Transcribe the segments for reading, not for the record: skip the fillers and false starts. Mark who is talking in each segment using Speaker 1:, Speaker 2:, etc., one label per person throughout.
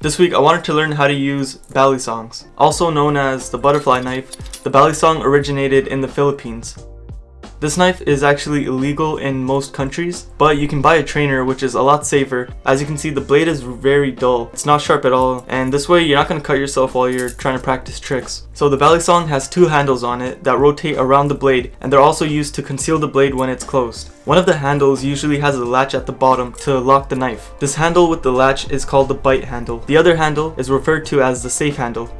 Speaker 1: This week I wanted to learn how to use balisongs. Also known as the butterfly knife, the balisong originated in the Philippines. This knife is actually illegal in most countries, but you can buy a trainer, which is a lot safer. As you can see, the blade is very dull. It's not sharp at all, and this way you're not going to cut yourself while you're trying to practice tricks. So the balisong has two handles on it that rotate around the blade, and they're also used to conceal the blade when it's closed. One of the handles usually has a latch at the bottom to lock the knife. This handle with the latch is called the bite handle. The other handle is referred to as the safe handle.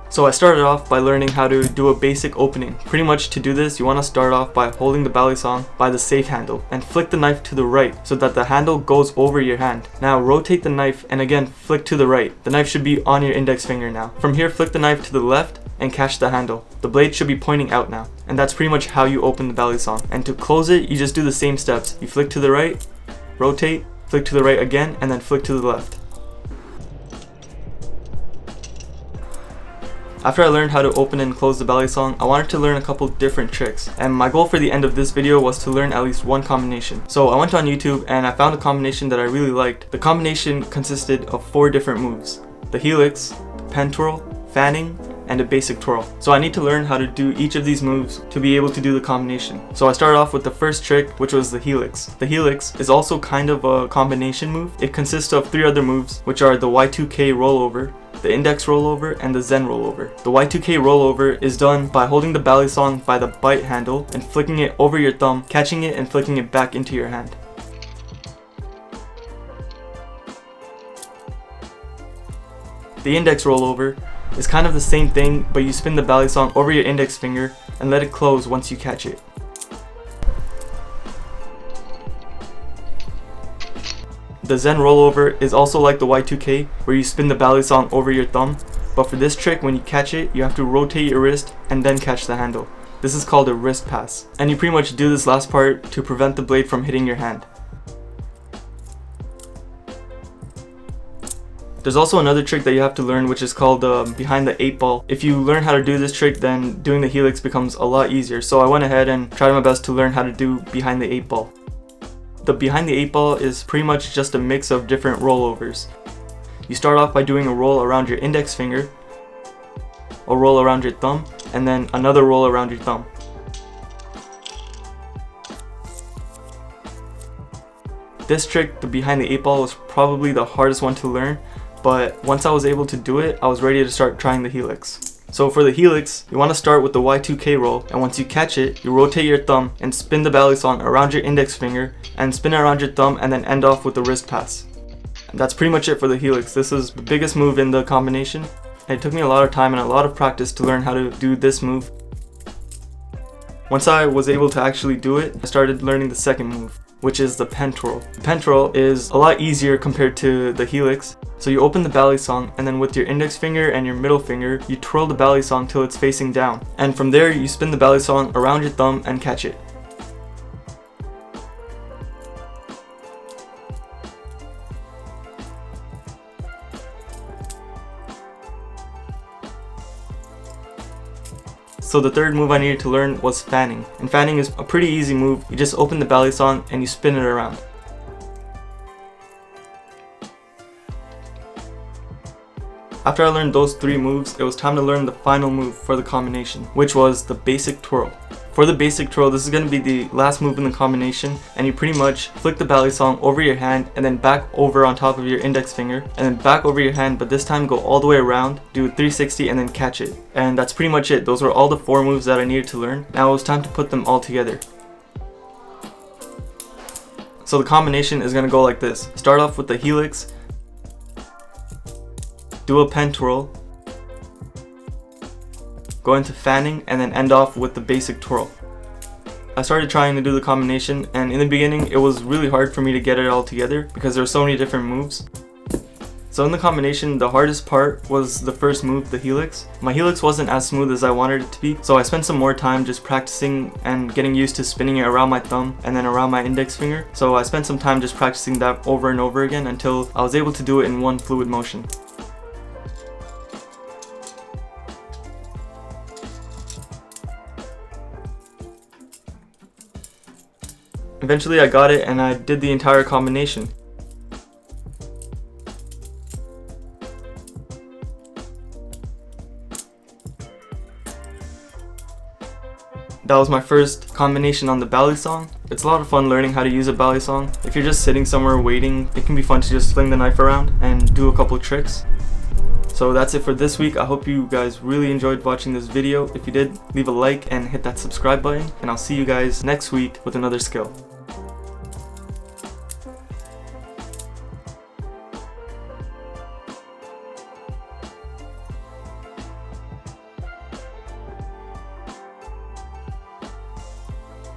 Speaker 1: So I started off by learning how to do a basic opening. Pretty much to do this, you want to start off by holding the balisong by the safe handle and flick the knife to the right so that the handle goes over your hand. Now rotate the knife and again flick to the right. The knife should be on your index finger now. From here, flick the knife to the left and catch the handle. The blade should be pointing out now. And that's pretty much how you open the balisong. And to close it, you just do the same steps. You flick to the right, rotate, flick to the right again, and then flick to the left. After I learned how to open and close the balisong, I wanted to learn a couple different tricks, and my goal for the end of this video was to learn at least one combination. So I went on YouTube and I found a combination that I really liked. The combination consisted of 4 different moves: the Helix, the pen twirl, fanning, and a basic twirl. So I need to learn how to do each of these moves to be able to do the combination. So I started off with the first trick, which was the Helix. The Helix is also kind of a combination move. It consists of 3 other moves, which are the Y2K rollover, the index rollover, and the Zen rollover. The Y2K rollover is done by holding the balisong by the bite handle and flicking it over your thumb, catching it and flicking it back into your hand. The index rollover is kind of the same thing, but you spin the balisong over your index finger and let it close once you catch it. The Zen rollover is also like the Y2K, where you spin the balisong over your thumb, but for this trick, when you catch it, you have to rotate your wrist and then catch the handle. This is called a wrist pass, and you pretty much do this last part to prevent the blade from hitting your hand. There's also another trick that you have to learn, which is called behind the 8 ball. If you learn how to do this trick, then doing the Helix becomes a lot easier. So I went ahead and tried my best to learn how to do behind the 8 ball. The behind the 8 ball is pretty much just a mix of different rollovers. You start off by doing a roll around your index finger, a roll around your thumb, and then another roll around your thumb. This trick, the behind the 8 ball, was probably the hardest one to learn, but once I was able to do it, I was ready to start trying the Helix. So for the Helix, you want to start with the Y2K roll, and once you catch it, you rotate your thumb and spin the balisong around your index finger and spin it around your thumb and then end off with the wrist pass. And that's pretty much it for the Helix. This is the biggest move in the combination. And it took me a lot of time and a lot of practice to learn how to do this move. Once I was able to actually do it, I started learning the second move, which is the pen twirl. The pen twirl is a lot easier compared to the Helix. So you open the balisong, and then with your index finger and your middle finger, you twirl the balisong till it's facing down. And from there, you spin the balisong around your thumb and catch it. So the third move I needed to learn was fanning. And fanning is a pretty easy move. You just open the balisong and you spin it around. After I learned those 3 moves, it was time to learn the final move for the combination, which was the basic twirl. For the basic twirl, this is going to be the last move in the combination, and you pretty much flick the balisong over your hand and then back over on top of your index finger, and then back over your hand, but this time go all the way around, do a 360 and then catch it. And that's pretty much it. Those were all the 4 moves that I needed to learn. Now it was time to put them all together. So the combination is going to go like this. Start off with the Helix, do a pen twirl, go into fanning, and then end off with the basic twirl. I started trying to do the combination, and in the beginning it was really hard for me to get it all together because there were so many different moves. So in the combination, the hardest part was the first move, the Helix. My Helix wasn't as smooth as I wanted it to be, so I spent some more time just practicing and getting used to spinning it around my thumb and then around my index finger. So I spent some time just practicing that over and over again until I was able to do it in one fluid motion. Eventually I got it and I did the entire combination. that was my first combination on the balisong. It's a lot of fun learning how to use a balisong. If you're just sitting somewhere waiting, it can be fun to just fling the knife around and do a couple tricks. So that's it for this week. I hope you guys really enjoyed watching this video. If you did, leave a like and hit that subscribe button, and I'll see you guys next week with another skill.